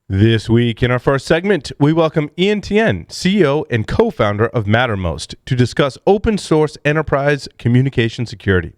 This week, in our first segment, we welcome Ian Tien, CEO and co-founder of Mattermost, to discuss open source enterprise communication security.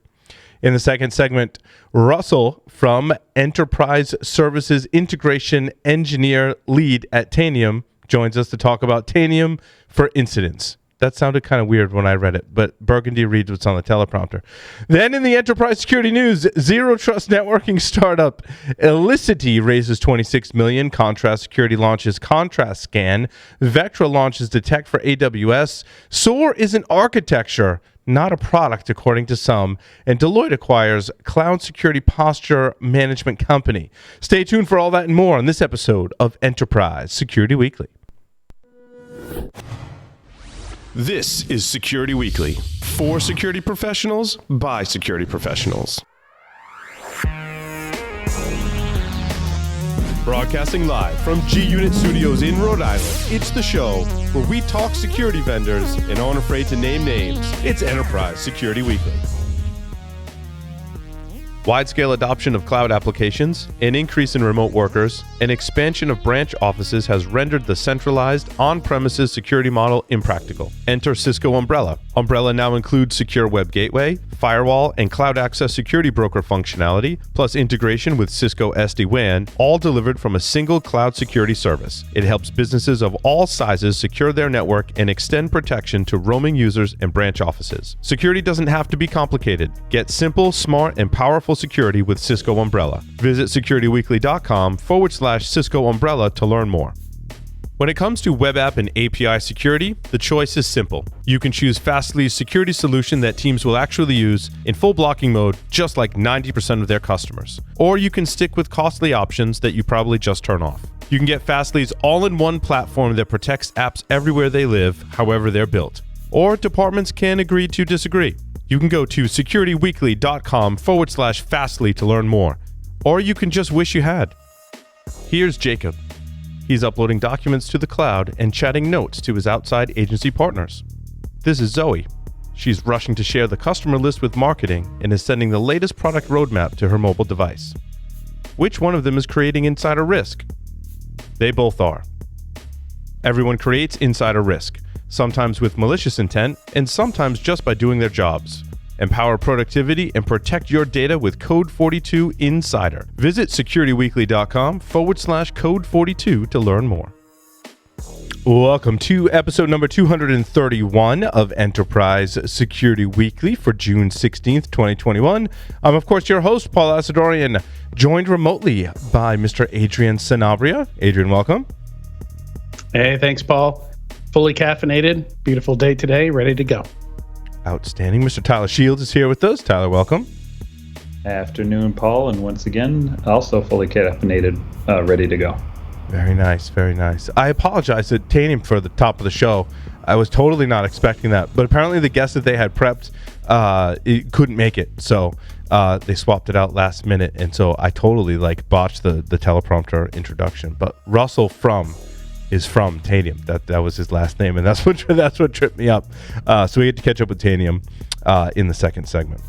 In the second segment, Russell from Enterprise Services Integration Engineer Lead at Tanium joins us to talk about Tanium for Incidents. That sounded kind of weird when I read it, but Burgundy reads what's on the teleprompter. Then in the enterprise security news, zero trust networking startup Elicity raises $26 million. Contrast Security launches Contrast Scan. Vectra launches Detect for AWS. SOAR is an architecture, not a product, according to some. And Deloitte acquires cloud security posture management company. Stay tuned for all that and more on this episode of Enterprise Security Weekly. This is Security Weekly, for security professionals, by security professionals. Broadcasting live from G-Unit Studios in Rhode Island, it's the show where we talk security vendors and aren't afraid to name names. It's Enterprise Security Weekly. Wide-scale adoption of cloud applications, an increase in remote workers, and expansion of branch offices has rendered the centralized on-premises security model impractical. Enter Cisco Umbrella. Umbrella now includes secure web gateway, firewall, and cloud access security broker functionality, plus integration with Cisco SD-WAN, all delivered from a single cloud security service. It helps businesses of all sizes secure their network and extend protection to roaming users and branch offices. Security doesn't have to be complicated. Get simple, smart, and powerful security with Cisco Umbrella. Visit securityweekly.com/Cisco Umbrella to learn more. When it comes to web app and API security, the choice is simple. You can choose Fastly's security solution that teams will actually use in full blocking mode, just like 90% of their customers. Or you can stick with costly options that you probably just turn off. You can get Fastly's all-in-one platform that protects apps everywhere they live, however they're built. Or departments can agree to disagree. You can go to securityweekly.com/Fastly to learn more. Or you can just wish you had. Here's Jacob. He's uploading documents to the cloud and chatting notes to his outside agency partners. This is Zoe. She's rushing to share the customer list with marketing and is sending the latest product roadmap to her mobile device. Which one of them is creating insider risk? They both are. Everyone creates insider risk, sometimes with malicious intent and sometimes just by doing their jobs. Empower productivity and protect your data with Code 42 Insider. Visit securityweekly.com/Code 42 to learn more. Welcome to episode number 231 of Enterprise Security Weekly for June 16th, 2021. I'm, of course, your host, Paul Asadorian, joined remotely by Mr. Adrian Sanabria. Adrian, welcome. Hey, thanks, Paul. Fully caffeinated. Beautiful day today. Ready to go. Outstanding. Mr. Tyler Shields is here with us. Tyler, welcome. Afternoon, Paul, and once again, also fully caffeinated, ready to go. Very nice, very nice. I apologize to Tanium for the top of the show. I was totally not expecting that, but apparently the guest that they had prepped it couldn't make it, so they swapped it out last minute, and so I totally botched the teleprompter introduction. But Russell is from Tanium. That was his last name, and that's what tripped me up. So we get to catch up with Tanium in the second segment.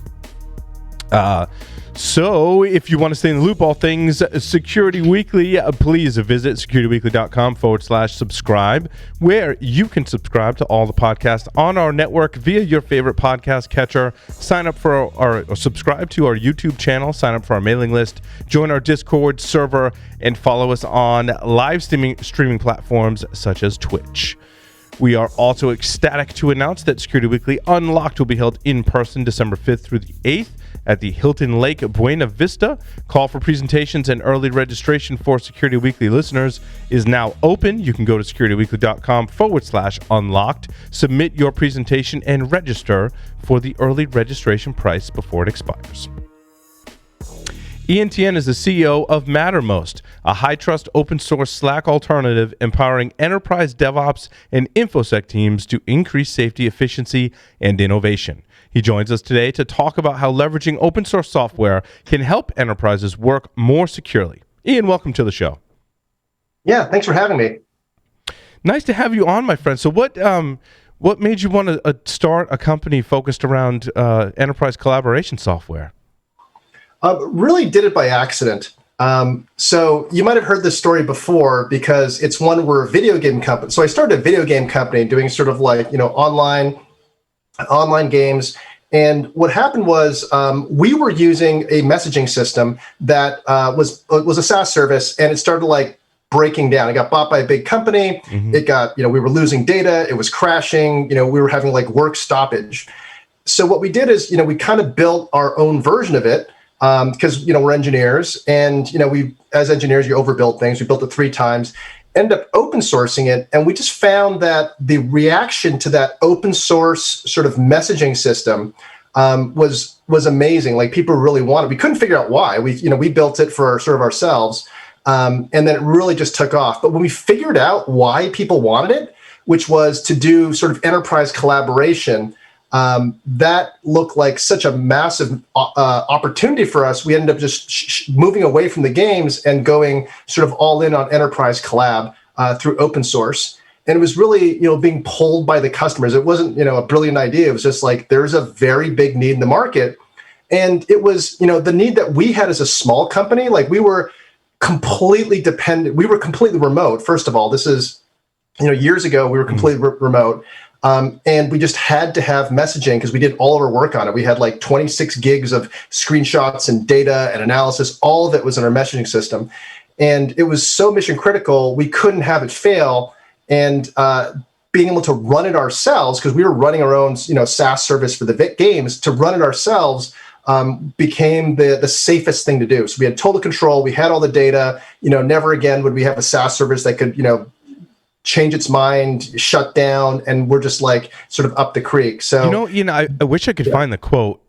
So if you want to stay in the loop, all things Security Weekly, please visit securityweekly.com/subscribe, where you can subscribe to all the podcasts on our network via your favorite podcast catcher. Sign up for or subscribe to our YouTube channel, sign up for our mailing list, join our Discord server, and follow us on live streaming platforms such as Twitch. We are also ecstatic to announce that Security Weekly Unlocked will be held in person December 5th through the 8th at the Hilton Lake Buena Vista. Call for presentations and early registration for Security Weekly listeners is now open. You can go to securityweekly.com/unlocked, submit your presentation, and register for the early registration price before it expires. Ian Tien is the CEO of Mattermost, a high-trust open-source Slack alternative empowering enterprise DevOps and InfoSec teams to increase safety, efficiency, and innovation. He joins us today to talk about how leveraging open-source software can help enterprises work more securely. Ian, welcome to the show. Yeah, thanks for having me. Nice to have you on, my friend. So what made you want to start a company focused around enterprise collaboration software? Really did it by accident. So you might have heard this story before because it's one where a video game company. So I started a video game company doing sort of like, online games. And what happened was we were using a messaging system that was a SaaS service, and it started like breaking down. It got bought by a big company. It got, we were losing data. It was crashing. We were having like work stoppage. So what we did is, we kind of built our own version of it. Because we're engineers, and we, as engineers, you overbuild things. We built it 3 times, ended up open sourcing it, and we just found that the reaction to that open source sort of messaging system was amazing. Like, people really wanted. We couldn't figure out why. We built it for sort of ourselves, and then it really just took off. But when we figured out why people wanted it, which was to do sort of enterprise collaboration. That looked like such a massive opportunity for us. We ended up just moving away from the games and going sort of all in on enterprise collab through open source. And it was really, being pulled by the customers. It wasn't, a brilliant idea. It was just like, there's a very big need in the market. And it was, the need that we had as a small company. Like, we were completely dependent. We were completely remote. First of all, this is, years ago, we were completely remote. And we just had to have messaging because we did all of our work on it. We had like 26 gigs of screenshots and data and analysis. All of it was in our messaging system. And it was so mission critical, we couldn't have it fail. And being able to run it ourselves, because we were running our own SaaS service for the games, to run it ourselves became the safest thing to do. So we had total control. We had all the data. Never again would we have a SaaS service that could, change its mind, shut down, and we're just like sort of up the creek. So I wish I could find the quote.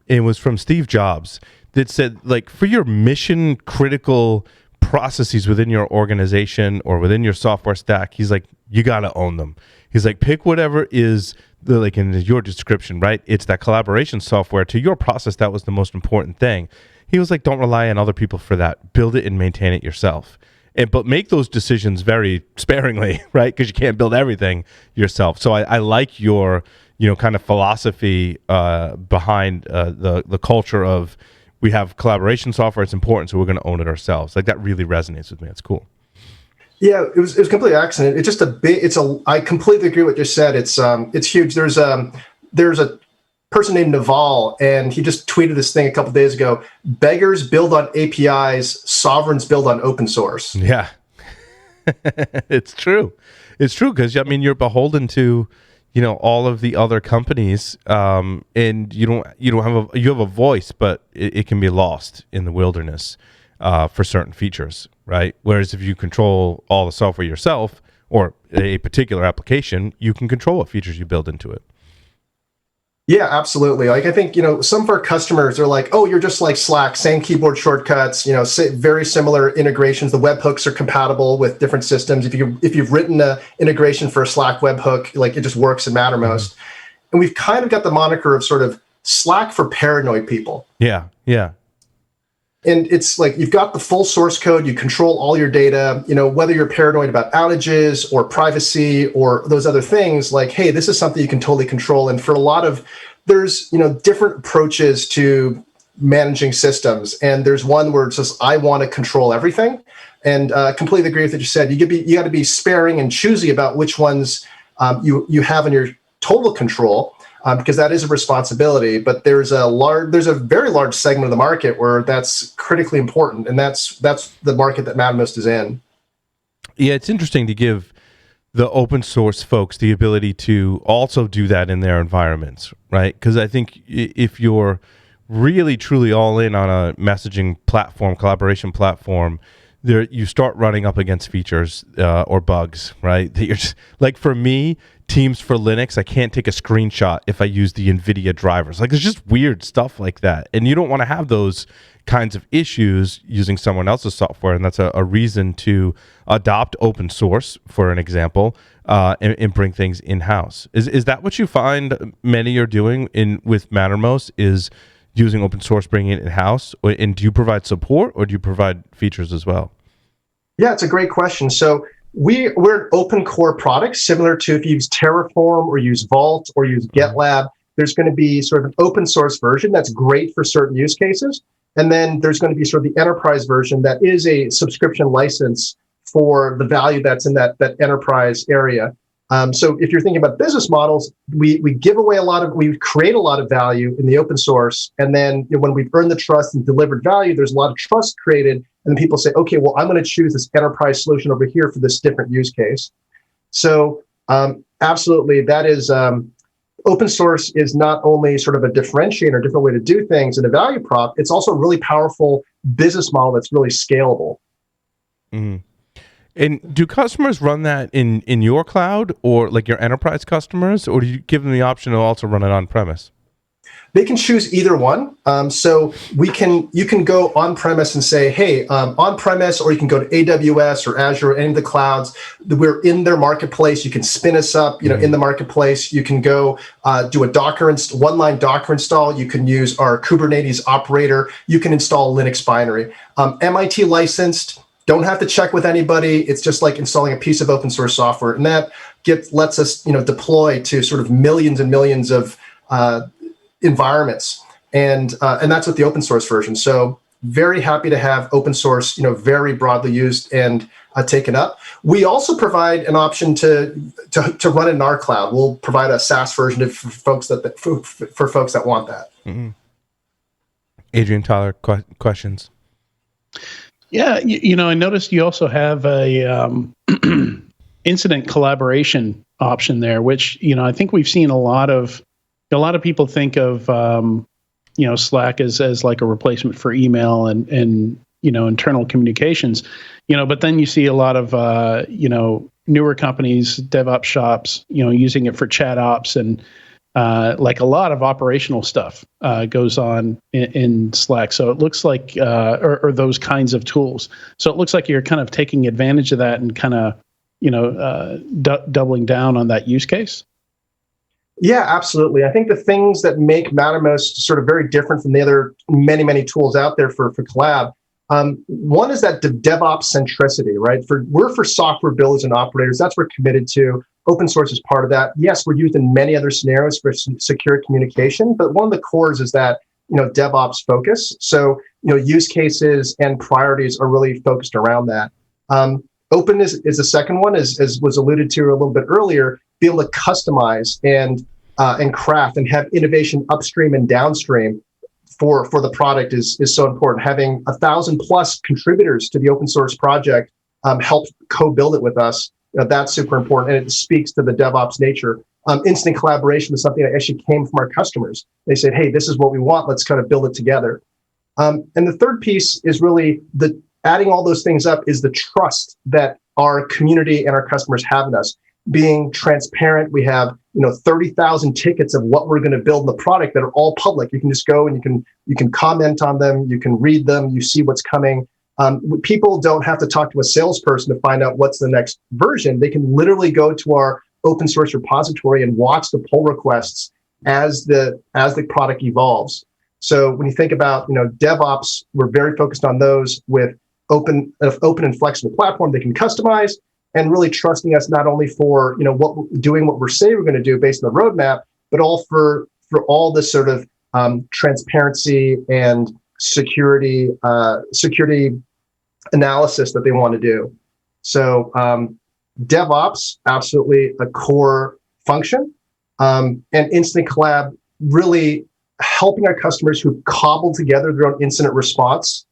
It was from Steve Jobs that said, like, for your mission critical processes within your organization or within your software stack, he's like, you got to own them. He's like, pick whatever is like in your description, right? It's that collaboration software to your process. That was the most important thing. He was like, don't rely on other people for that. Build it and maintain it yourself. But make those decisions very sparingly, right? Because you can't build everything yourself. So I like your, kind of philosophy behind the culture of, we have collaboration software. It's important, so we're going to own it ourselves. Like, that really resonates with me. It's cool. Yeah, it was completely accident. It's just I completely agree with what you said. It's huge. There's a person named Naval, and he just tweeted this thing a couple of days ago. Beggars build on APIs, sovereigns build on open source. Yeah. It's true. It's true, because you're beholden to, all of the other companies, and you have a voice, but it can be lost in the wilderness for certain features, right? Whereas if you control all the software yourself or a particular application, you can control what features you build into it. Yeah, absolutely. Like, I think, some of our customers are like, oh, you're just like Slack, same keyboard shortcuts, very similar integrations. The webhooks are compatible with different systems. If you've written an integration for a Slack webhook, like, it just works in Mattermost. And we've kind of got the moniker of sort of Slack for paranoid people. Yeah, yeah. And it's like, you've got the full source code, you control all your data, whether you're paranoid about outages or privacy or those other things, like, hey, this is something you can totally control. And for a lot of, there's, different approaches to managing systems. And there's one where it's just, I want to control everything. And completely agree with what you said. You got to be sparing and choosy about which ones you have in your total control. Because that is a responsibility, but there's a very large segment of the market where that's critically important, and that's the market that Mattermost is in. Yeah, it's interesting to give the open source folks the ability to also do that in their environments, right? Because I think if you're really truly all in on a messaging platform, collaboration platform, there you start running up against features or bugs, right? That you're just, like, for me, Teams for Linux, I can't take a screenshot if I use the NVIDIA drivers. Like, there's just weird stuff like that. And you don't want to have those kinds of issues using someone else's software. And that's a reason to adopt open source, for an example, and bring things in-house. Is that what you find many are doing with Mattermost, is using open source, bringing it in-house? And do you provide support, or do you provide features as well? Yeah, it's a great question. So we're an open core product, similar to if you use Terraform or use Vault or use GitLab. There's going to be sort of an open source version that's great for certain use cases. And then there's going to be sort of the enterprise version that is a subscription license for the value that's in that enterprise area. So if you're thinking about business models, we create a lot of value in the open source. And then when we've earned the trust and delivered value, there's a lot of trust created. And then people say, okay, well, I'm going to choose this enterprise solution over here for this different use case. So absolutely, that is open source is not only sort of a differentiator, a different way to do things and a value prop, it's also a really powerful business model that's really scalable. Mm-hmm. And do customers run that in your cloud or like your enterprise customers, or do you give them the option to also run it on-premise? They can choose either one. So you can go on-premise and say, hey, on-premise, or you can go to AWS or Azure or any of the clouds. We're in their marketplace. You can spin us up, in the marketplace. You can go do a one-line Docker install. You can use our Kubernetes operator. You can install a Linux binary. MIT licensed. Don't have to check with anybody. It's just like installing a piece of open source software, and that lets us, deploy to sort of millions and millions of environments, and that's with the open source version. So very happy to have open source, very broadly used and taken up. We also provide an option to run it in our cloud. We'll provide a SaaS version for folks that want that. Mm-hmm. Adrian, Tyler, questions? Yeah, I noticed you also have a incident collaboration option there, which I think we've seen a lot of people think of Slack as like a replacement for email and internal communications, but then you see a lot of newer companies, DevOps shops, using it for chat ops, and like a lot of operational stuff goes on in Slack. So it looks like, or those kinds of tools. So it looks like you're kind of taking advantage of that and kind of, doubling down on that use case. Yeah, absolutely. I think the things that make Mattermost sort of very different from the other many, many tools out there for collab. One is that DevOps centricity, right? We're for software builders and operators. That's what we're committed to. Open source is part of that. Yes, we're used in many other scenarios for secure communication, but one of the cores is that, DevOps focus. So, use cases and priorities are really focused around that. Open is the second one, as was alluded to a little bit earlier, be able to customize and craft and have innovation upstream and downstream for the product is so important. Having 1,000+ contributors to the open source project help co-build it with us. That's super important, and it speaks to the DevOps nature. Instant collaboration was something that actually came from our customers. They said, hey, this is what we want. Let's kind of build it together. And the third piece is really adding all those things up is the trust that our community and our customers have in us. Being transparent, we have 30,000 tickets of what we're going to build in the product that are all public. You can just go and you can comment on them, you can read them, you see what's coming. People don't have to talk to a salesperson to find out what's the next version. They can literally go to our open source repository and watch the pull requests as the product evolves. So when you think about DevOps, we're very focused on those with open and flexible platform they can customize, and really trusting us not only for what we're saying we're going to do based on the roadmap, but all for all the sort of transparency and security analysis that they want to do. So DevOps, absolutely a core function, and Instant Collab really helping our customers who cobble together their own incident response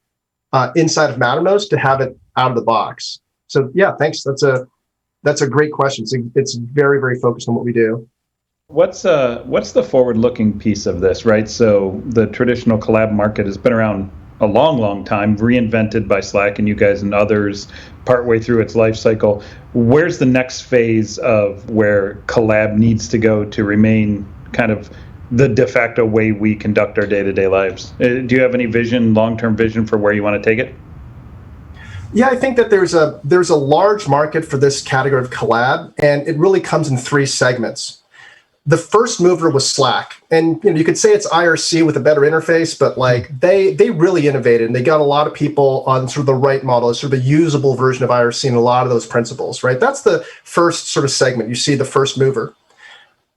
inside of Mattermost to have it out of the box. So yeah, thanks. That's a great question. It's very, very focused on what we do. What's the forward-looking piece of this, right? So the traditional collab market has been around a long, long time, reinvented by Slack and you guys and others partway through its life cycle. Where's the next phase of where collab needs to go to remain kind of the de facto way we conduct our day-to-day lives? Do you have any vision, long-term vision for where you want to take it? Yeah, I think that there's a large market for this category of collab, and it really comes in three segments. The first mover was Slack, and you could say it's IRC with a better interface, but they really innovated, and they got a lot of people on sort of the right model, sort of a usable version of IRC and a lot of those principles, right? That's the first sort of segment. You see the first mover.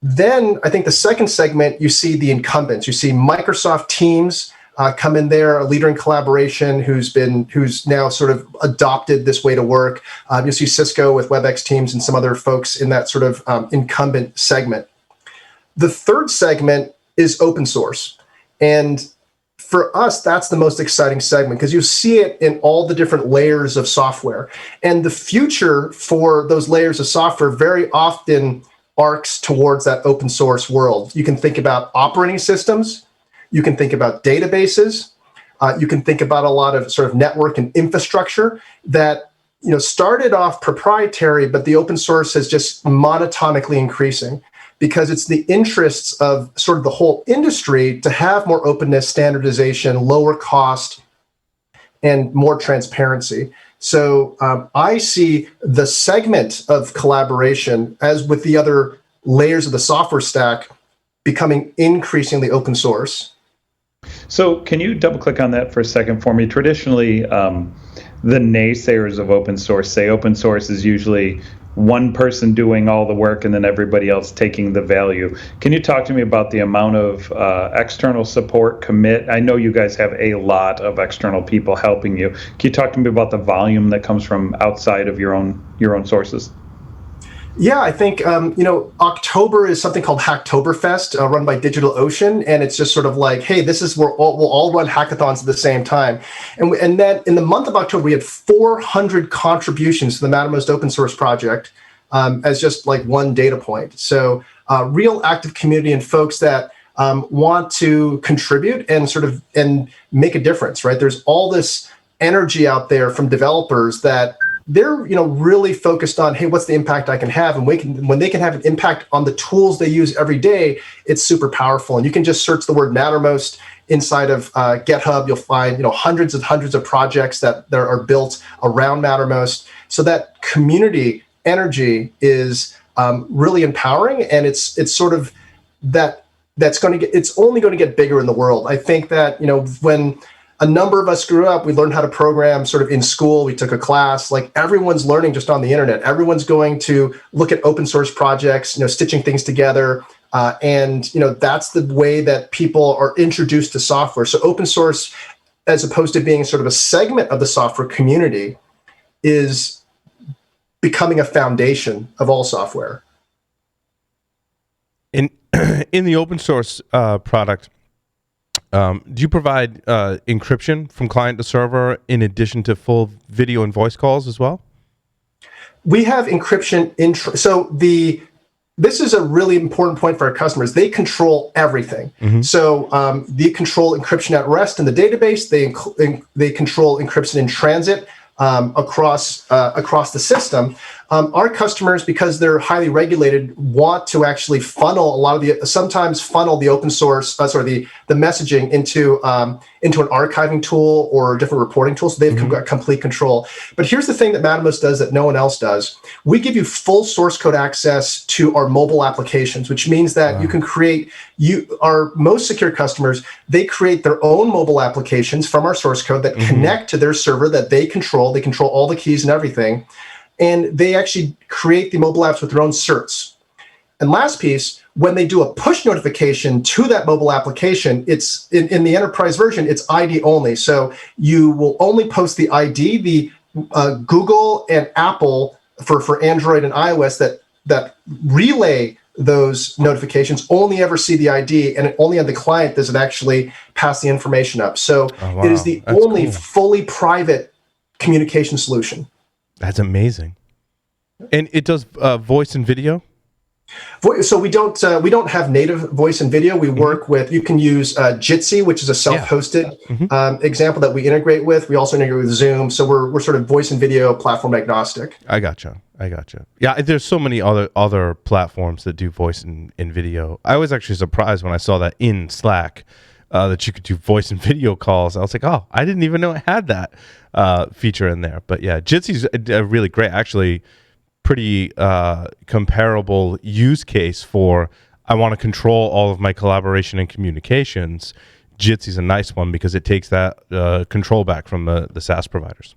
Then I think the second segment, you see the incumbents. You see Microsoft Teams, come in there, a leader in collaboration who's now sort of adopted this way to work. You'll see Cisco with WebEx Teams and some other folks in that sort of incumbent segment. The third segment is open source. And for us, that's the most exciting segment because you see it in all the different layers of software. And the future for those layers of software very often arcs towards that open source world. You can think about operating systems. You can think about databases. You can think about a lot of sort of network and infrastructure that started off proprietary, but the open source is just monotonically increasing because it's the interests of sort of the whole industry to have more openness, standardization, lower cost, and more transparency. So I see the segment of collaboration, as with the other layers of the software stack, becoming increasingly open source. So can you double click on that for a second for me? Traditionally, the naysayers of open source say open source is usually one person doing all the work and then everybody else taking the value. Can you talk to me about the amount of external support, commit? I know you guys have a lot of external people helping you. Can you talk to me about the volume that comes from outside of your own sources? Yeah, I think, October is something called Hacktoberfest, run by DigitalOcean. And it's just sort of like, hey, this is where we'll all run hackathons at the same time. And then in the month of October, we had 400 contributions to the Mattermost open source project as just like one data point. So real active community and folks that want to contribute and make a difference, right? There's all this energy out there from developers that they're really focused on, hey, what's the impact I can have? And when they can have an impact on the tools they use every day, it's super powerful. And you can just search the word Mattermost inside of GitHub. You'll find hundreds and hundreds of projects that are built around Mattermost. So that community energy is really empowering, and it's sort of it's only going to get bigger in the world. I think that when a number of us grew up, we learned how to program sort of in school. We took a class. Like everyone's learning just on the internet. Everyone's going to look at open source projects, stitching things together. And that's the way that people are introduced to software. So open source, as opposed to being sort of a segment of the software community, is becoming a foundation of all software. In the open source product, do you provide encryption from client to server in addition to full video and voice calls as well? We have encryption. This is a really important point for our customers. They control everything. Mm-hmm. So they control encryption at rest in the database. They control encryption in transit across the system. Our customers, because they're highly regulated, want to actually funnel sometimes the open source, the messaging into an archiving tool or a different reporting tool. So they've got complete control. But here's the thing that Mattermost does that no one else does. We give you full source code access to our mobile applications, which means that you can our most secure customers, they create their own mobile applications from our source code that connect to their server that they control. They control all the keys and everything. And they actually create the mobile apps with their own certs. And last piece, when they do a push notification to that mobile application, it's in the enterprise version, it's ID only. So you will only post the ID. The Google and Apple for Android and iOS that relay those notifications only ever see the ID, and only on the client does it actually pass the information up. So it is the only fully private communication solution. That's amazing. And it does voice and video? So we don't have native voice and video. We work with, you can use Jitsi, which is a self-hosted example that we integrate with. We also integrate with Zoom. So we're sort of voice and video platform agnostic. I gotcha. Yeah, there's so many other platforms that do voice and video. I was actually surprised when I saw that in Slack that you could do voice and video calls. I was like, oh, I didn't even know it had that feature in there. But yeah, Jitsi's really great. Actually, pretty comparable use case for I want to control all of my collaboration and communications. Jitsi's a nice one because it takes that control back from the SaaS providers.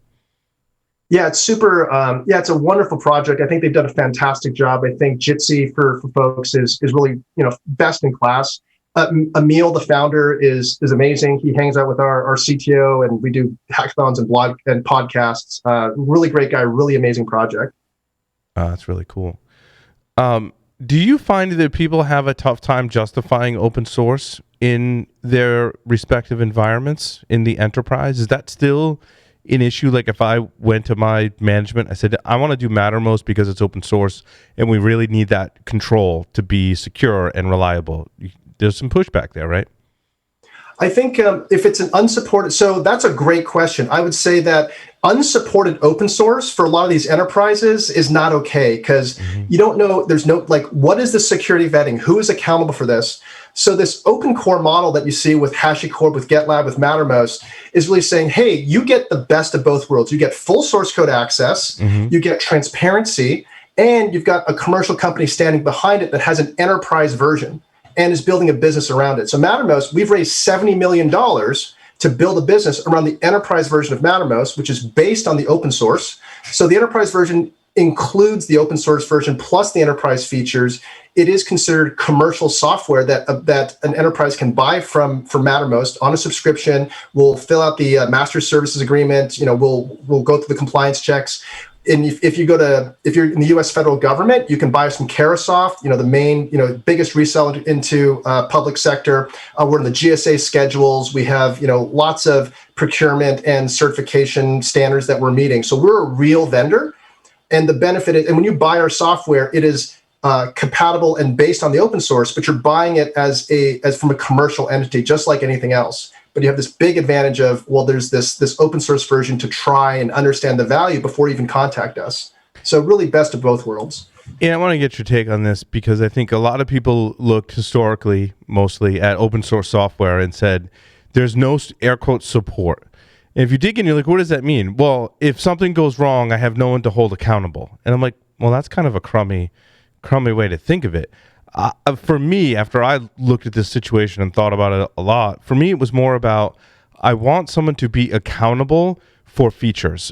Yeah, it's super. It's a wonderful project. I think they've done a fantastic job. I think Jitsi for folks is really best in class. Emil, the founder, is amazing. He hangs out with our CTO, and we do hackathons and blog and podcasts. Really great guy, really amazing project. That's really cool. Do you find that people have a tough time justifying open source in their respective environments in the enterprise? Is that still an issue? Like if I went to my management, I said, I want to do Mattermost because it's open source and we really need that control to be secure and reliable. There's some pushback there, right? I think if it's an unsupported, so that's a great question. I would say that unsupported open source for a lot of these enterprises is not okay because you don't know, there's no, like, what is the security vetting? Who is accountable for this? So this open core model that you see with HashiCorp, with GitLab, with Mattermost is really saying, hey, you get the best of both worlds. You get full source code access, you get transparency, and you've got a commercial company standing behind it that has an enterprise version and is building a business around it. So Mattermost, we've raised $70 million to build a business around the enterprise version of Mattermost, which is based on the open source. So the enterprise version includes the open source version plus the enterprise features. It is considered commercial software that an enterprise can buy from Mattermost on a subscription. We'll fill out the master services agreement. We'll go through the compliance checks. And if you're in the U.S. federal government, you can buy us from Carasoft, the main, biggest reseller into public sector. We're in the GSA schedules. We have, lots of procurement and certification standards that we're meeting. So we're a real vendor. And the benefit is, and when you buy our software, it is compatible and based on the open source, but you're buying it as from a commercial entity, just like anything else. But you have this big advantage of, well, there's this open source version to try and understand the value before you even contact us. So really best of both worlds. Yeah, I want to get your take on this because I think a lot of people looked historically mostly at open source software and said, there's no air quote support. And if you dig in, you're like, what does that mean? Well, if something goes wrong, I have no one to hold accountable. And I'm like, well, that's kind of a crummy way to think of it. For me, after I looked at this situation and thought about it a lot, for me, it was more about I want someone to be accountable for features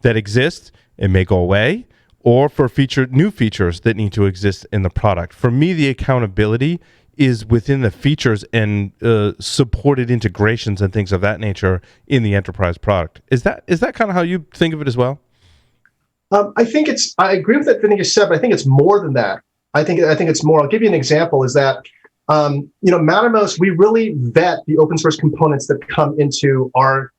that exist and may go away, or for new features that need to exist in the product. For me, the accountability is within the features and supported integrations and things of that nature in the enterprise product. Is that kind of how you think of it as well? I agree with everything you said, but I think it's more than that. I think it's more. I'll give you an example. Is that Mattermost, we really vet the open source components that come into our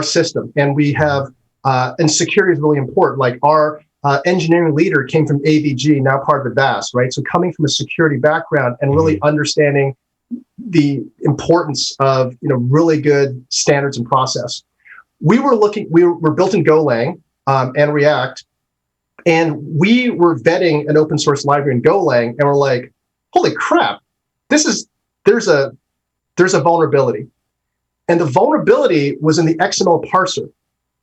system, and we have and security is really important. Like our engineering leader came from AVG, now part of the VAS, right? So coming from a security background and really understanding the importance of really good standards and process. We're built in Golang and React. And we were vetting an open source library in Golang, and we're like, "Holy crap! There's a vulnerability," and the vulnerability was in the XML parser.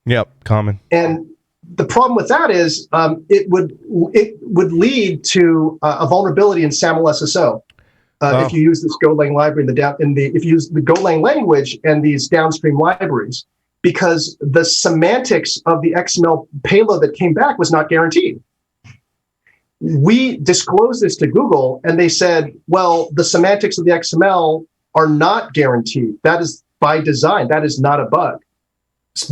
Yep, common. And the problem with that is it would lead to a vulnerability in SAML SSO if you use this Golang library if you use the Golang language and these downstream libraries. Because the semantics of the XML payload that came back was not guaranteed. We disclosed this to Google, and they said, well, the semantics of the XML are not guaranteed. That is by design. That is not a bug.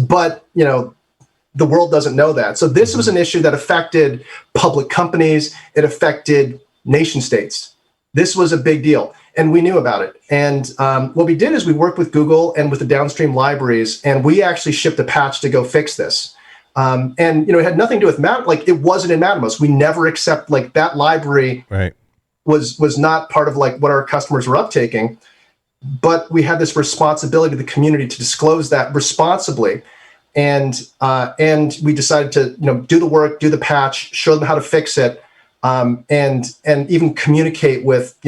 But, the world doesn't know that. So this was an issue that affected public companies. It affected nation states. This was a big deal. And we knew about it. And what we did is we worked with Google and with the downstream libraries, and we actually shipped a patch to go fix this. And it had nothing to do with it wasn't in Mattermost. We never accept that library was not part of what our customers were uptaking. But we had this responsibility to the community to disclose that responsibly. And we decided to do the work, do the patch, show them how to fix it, and even communicate with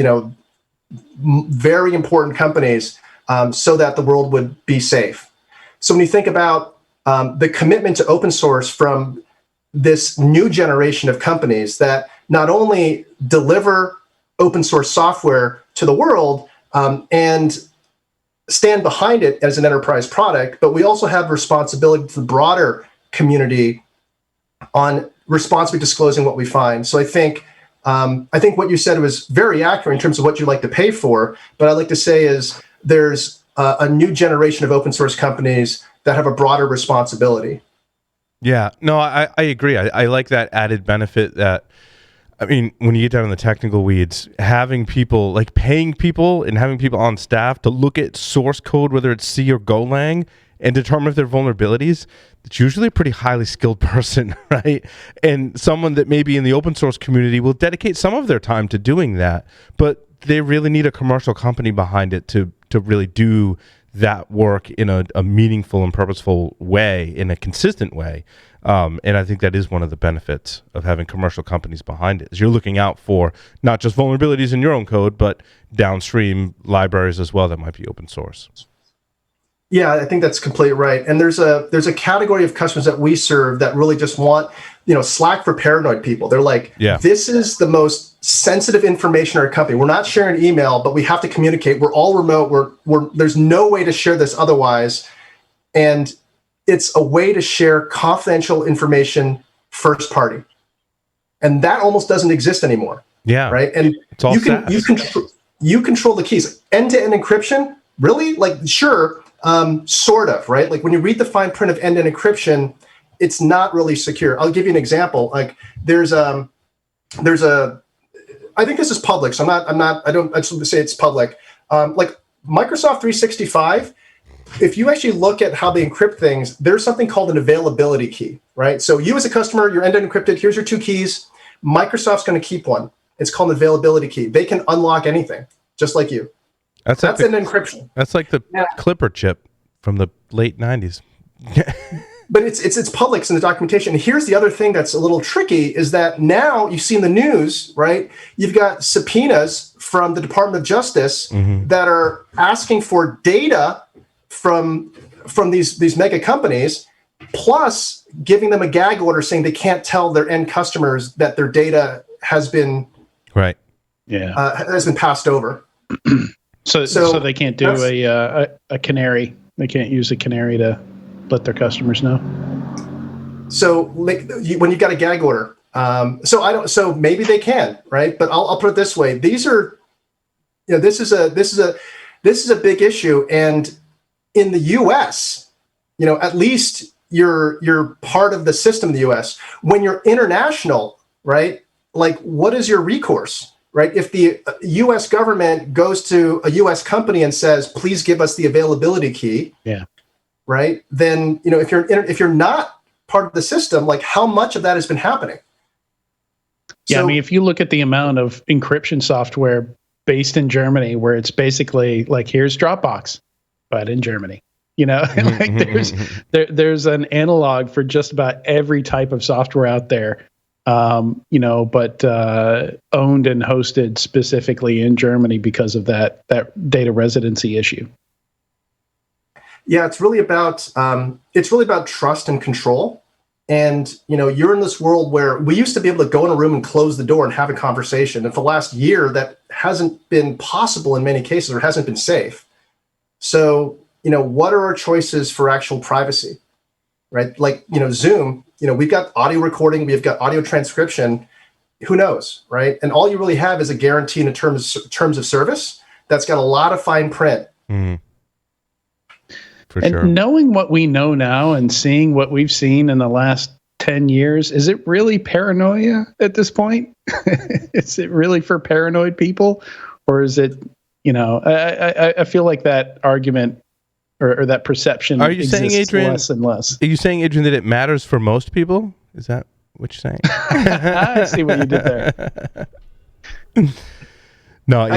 very important companies so that the world would be safe. So when you think about the commitment to open source from this new generation of companies that not only deliver open source software to the world and stand behind it as an enterprise product, but we also have responsibility to the broader community on responsibly disclosing what we find. So I think I think what you said was very accurate in terms of what you like to pay for. But I'd like to say is there's a new generation of open source companies that have a broader responsibility. Yeah, no, I agree. I like that added benefit that, I mean, when you get down in the technical weeds, having people, like paying people and having people on staff to look at source code, whether it's C or Golang, and determine if there are vulnerabilities, it's usually a pretty highly skilled person, right? And someone that maybe in the open source community will dedicate some of their time to doing that, but they really need a commercial company behind it to really do that work in a meaningful and purposeful way, in a consistent way. And I think that is one of the benefits of having commercial companies behind it, is you're looking out for not just vulnerabilities in your own code, but downstream libraries as well that might be open source. Yeah, I think that's completely right. And there's a category of customers that we serve that really just want, Slack for paranoid people. They're like, This is the most sensitive information in our company. We're not sharing email, but we have to communicate. We're all remote. There's no way to share this otherwise. And it's a way to share confidential information first party. And that almost doesn't exist anymore. Yeah. Right. And it's all you control the keys. End-to-end encryption, really? Like, sure. Sort of, right? Like when you read the fine print of end-to-end encryption, it's not really secure. I'll give you an example. Like there's a, I think this is public, so I just say it's public. Like Microsoft 365, if you actually look at how they encrypt things, there's something called an availability key, right? So you as a customer, you're end-to-end encrypted. Here's your 2 keys. Microsoft's going to keep one. It's called an availability key. They can unlock anything, just like you. That's an encryption. That's like the Clipper chip from the late 90s. But it's public, it's in the documentation. And here's the other thing that's a little tricky is that now you see in the news, right? You've got subpoenas from the Department of Justice that are asking for data from these mega companies, plus giving them a gag order saying they can't tell their end customers that their data has been has been passed over. So they can't do a canary. They can't use a canary to let their customers know. So when you've got a gag order, so maybe they can, right? But I'll put it this way: these are, this is a big issue, and in the U.S., at least you're part of the system in the U.S. When you're international, right? Like, what is your recourse? Right? If the U.S. government goes to a U.S. company and says, "Please give us the availability key," right? Then if you're not part of the system, like how much of that has been happening? Yeah, I mean, if you look at the amount of encryption software based in Germany, where it's basically like, here's Dropbox, but in Germany, like there's an analog for just about every type of software out there. But owned and hosted specifically in Germany because of that data residency issue. Yeah, it's really about trust and control. And you're in this world where we used to be able to go in a room and close the door and have a conversation. And for the last year, that hasn't been possible in many cases, or hasn't been safe. So what are our choices for actual privacy, right? Like Zoom. We've got audio recording, we've got audio transcription. Who knows, right? And all you really have is a guarantee in terms of service that's got a lot of fine print. For and sure. Knowing what we know now and seeing what we've seen in the last 10 years, is it really paranoia at this point? Is it really for paranoid people? Or is it, I feel like that argument or that perception exists less and less. Are you saying, Adrian, that it matters for most people? Is that what you're saying? I see what you did there. No,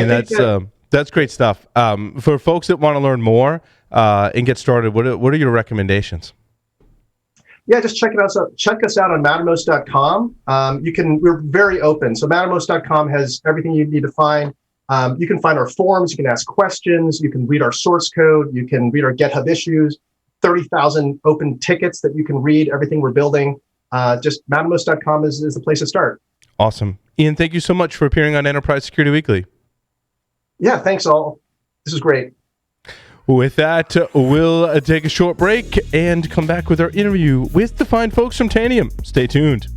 that's great stuff. For folks that want to learn more and get started, what are your recommendations? Yeah, just check us out on Mattermost.com. We're very open. So Mattermost.com has everything you need to find. You can find our forums, you can ask questions, you can read our source code, you can read our GitHub issues, 30,000 open tickets that you can read, everything we're building. Just Mattermost.com is the place to start. Awesome. Ian, thank you so much for appearing on Enterprise Security Weekly. Yeah, thanks all. This is great. With that, we'll take a short break and come back with our interview with the fine folks from Tanium. Stay tuned.